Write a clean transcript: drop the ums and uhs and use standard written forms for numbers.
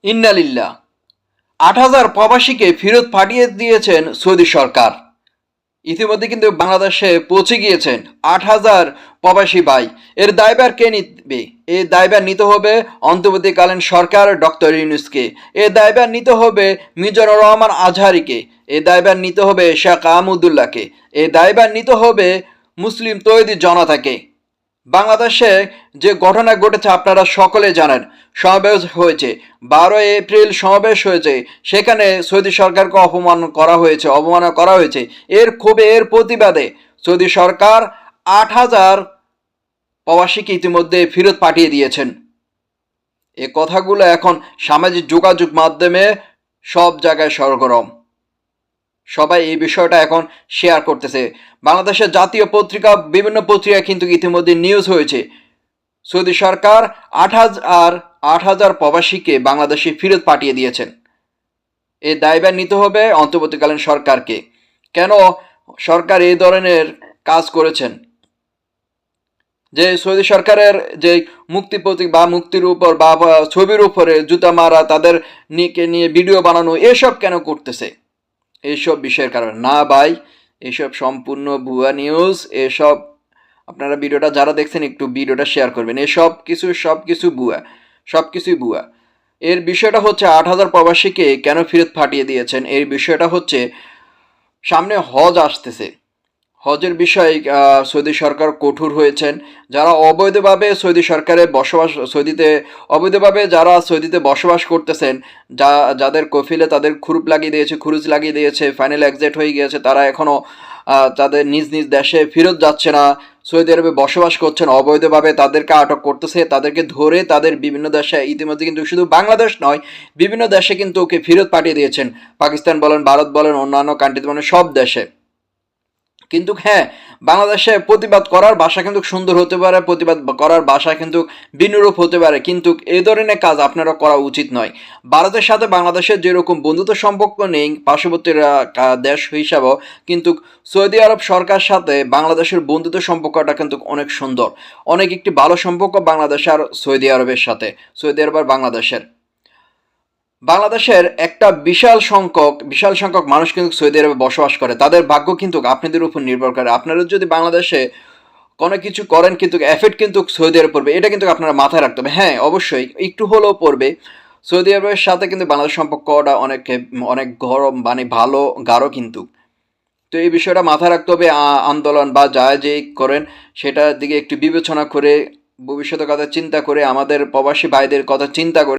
ইন্নালিল্লাহ। ৮,০০০ প্রবাসীকে ফেরত পাঠিয়ে দিয়েছেন সৌদি সরকার। ইতিমধ্যে কিন্তু বাংলাদেশে পৌঁছে গিয়েছেন ৮,০০০ প্রবাসী ভাই। এর দায়ভার কে নিবে? এই দায়ভার নিতে হবে অন্তর্বর্তীকালীন সরকার ডক্টর ইউনূসকে। এই দায়ভার নিতে হবে মিজানুর রহমান আজহারীকে। এই দায়ভার নিতে হবে শেখ আহমদুল্লাহকে। এই দায়ভার নিতে হবে মুসলিম তৌহিদি জনতাকে। বাংলাদেশে যে ঘটনা ঘটেছে আপনারা সকলে জানেন। সমাবেশ হয়েছে, ১২ এপ্রিল সমাবেশ হয়েছে, সেখানে সৌদি সরকারকে অবমাননা করা হয়েছে। এর প্রতিবাদে সৌদি সরকার ৮,০০০ প্রবাসীকে ইতিমধ্যে ফেরত পাঠিয়ে দিয়েছেন। এ কথাগুলো এখন সামাজিক যোগাযোগ মাধ্যমে সব জায়গায় সরগরম। সবাই এই বিষয়টা এখন শেয়ার করতেছে। বাংলাদেশের জাতীয় পত্রিকা, বিভিন্ন পত্রিকা কিন্তু ইতিমধ্যে নিউজ হয়েছে সৌদি সরকার ৮,০০০ প্রবাসীকে বাংলাদেশে ফেরত পাঠিয়ে দিয়েছেন। এই দায়ভার নিতে হবে অন্তর্বর্তীকালীন সরকারকে। কেন সরকার এই ধরনের কাজ করেছেন? যে সৌদি সরকারের যে মুক্তি প্রতীক বা মুক্তির উপর বা ছবির উপরে জুতা মারা, তাদের নিয়ে ভিডিও বানানো, এসব কেন করতেছে? এইসব বিষয়ের কারণে না ভাই, এসব সম্পূর্ণ ভুয়া নিউজ। এসব আপনারা ভিডিওটা যারা দেখছেন একটু ভিডিওটা শেয়ার করবেন। সব কিছু ভুয়া, সব কিছুই ভুয়া। এর বিষয়টা হচ্ছে ৮,০০০ প্রবাসীকে কেন ফেরত পাঠিয়ে দিয়েছেন, এর বিষয়টা হচ্ছে সামনে হজ আসতেছে। হজের বিষয়ে সৌদি সরকার কঠোর হয়েছেন। যারা অবৈধভাবে সৌদিতে বসবাস করতেছেন, যাদের কফিলে তাদের খুরুজ লাগিয়ে দিয়েছে, ফাইনাল এক্সিট হয়ে গিয়েছে, তারা এখনও তাদের নিজ নিজ দেশে ফেরত যাচ্ছে না, সৌদি আরবে বসবাস করছেন অবৈধভাবে, তাদেরকে আটক করতেছে, তাদেরকে ধরে তাদের বিভিন্ন দেশে, ইতিমধ্যে কিন্তু শুধু বাংলাদেশ নয়, বিভিন্ন দেশে কিন্তু ওকে ফেরত পাঠিয়ে দিয়েছেন। পাকিস্তান বলেন, ভারত বলেন, অন্যান্য কান্ট্রি বলেন, সব দেশে। কিন্তু হ্যাঁ, বাংলাদেশে প্রতিবাদ করার ভাষা কিন্তু সুন্দর হতে পারে, প্রতিবাদ করার ভাষা কিন্তু বিনুরূপ হতে পারে, কিন্তু এই ধরনের কাজ আপনারা করা উচিত নয়। ভারতের সাথে বাংলাদেশের যেরকম বন্ধুত্ব সম্পর্ক নেই পার্শ্ববর্তী দেশ হিসাবেও, কিন্তু সৌদি আরব সরকার সাথে বাংলাদেশের বন্ধুত্ব সম্পর্কটা কিন্তু অনেক সুন্দর, অনেক একটি ভালো সম্পর্ক বাংলাদেশ আর সৌদি আরবের সাথে, সৌদি আরব আর বাংলাদেশের একটা বিশাল সংখ্যক মানুষ কিন্তু সৌদি আরবে বসবাস করে। তাদের ভাগ্য কিন্তু আপনাদের উপর নির্ভর করে। আপনারা যদি বাংলাদেশে কোনো কিছু করেন, কিন্তু এফেক্ট কিন্তু সৌদি আরব পড়বে, এটা কিন্তু আপনারা মাথায় রাখতে হবে। হ্যাঁ, অবশ্যই একটু হলেও পড়বে। সৌদি আরবের সাথে কিন্তু বাংলাদেশ সম্পর্কটা অনেক গরম, মানে ভালো গাঢ় কিন্তু। তো এই বিষয়টা মাথায় রাখতে হবে। আন্দোলন বা যেই করেন সেটার দিকে একটু বিবেচনা করে, ভবিষ্যতের কথা চিন্তা করে, আমাদের প্রবাসী ভাইদের কথা চিন্তা করে